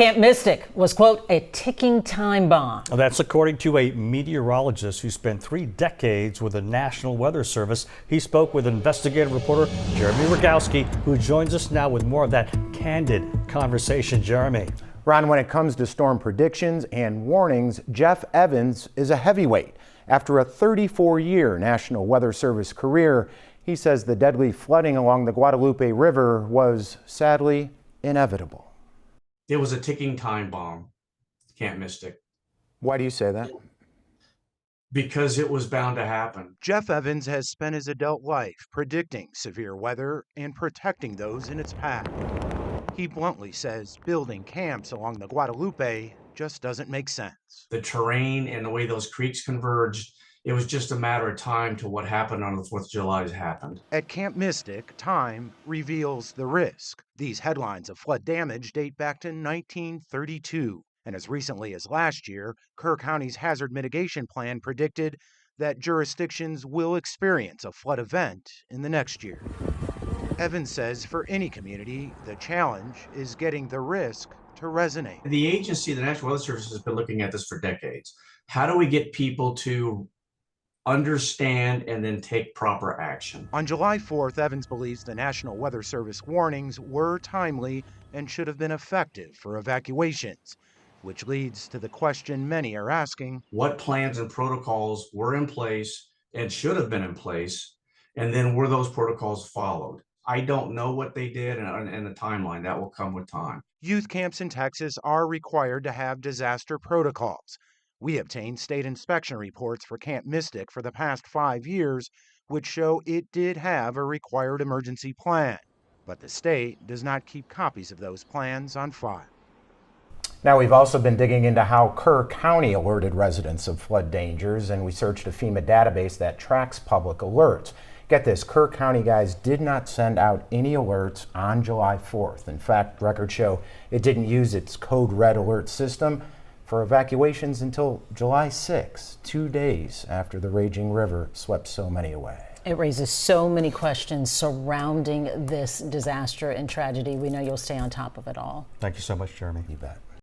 Camp Mystic was, quote, a ticking time bomb. That's according to a meteorologist who spent 3 decades with the National Weather Service. He spoke with investigative reporter Jeremy Rogowski, who joins us now with more of that candid conversation. Jeremy. Ron, when it comes to storm predictions and warnings, Jeff Evans is a heavyweight. After a 34-year National Weather Service career, he says the deadly flooding along the Guadalupe River was sadly inevitable. It was a ticking time bomb, Camp Mystic. Why do you say that? Because it was bound to happen. Jeff Evans has spent his adult life predicting severe weather and protecting those in its path. He bluntly says building camps along the Guadalupe just doesn't make sense. The terrain and the way those creeks converged, it was just a matter of time to what happened on the 4th of July has happened. At Camp Mystic, time reveals the risk. These headlines of flood damage date back to 1932. And as recently as last year, Kerr County's hazard mitigation plan predicted that jurisdictions will experience a flood event in the next year. Evans says for any community, the challenge is getting the risk to resonate. The agency, the National Weather Service, has been looking at this for decades. How do we get people to understand and then take proper action? On July 4th, Evans believes the National Weather Service warnings were timely and should have been effective for evacuations, which leads to the question many are asking. What plans and protocols were in place and should have been in place, and then were those protocols followed? I don't know what they did and the timeline. That will come with time. Youth camps in Texas are required to have disaster protocols. We obtained state inspection reports for Camp Mystic for the past 5 years, which show it did have a required emergency plan. But the state does not keep copies of those plans on file. Now, we've also been digging into how Kerr County alerted residents of flood dangers, and we searched a FEMA database that tracks public alerts. Get this, Kerr County, guys, did not send out any alerts on July 4th. In fact, records show it didn't use its code red alert system for evacuations until July 6th, 2 days after the raging river swept so many away. It raises so many questions surrounding this disaster and tragedy. We know you'll stay on top of it all. Thank you so much, Jeremy. You bet.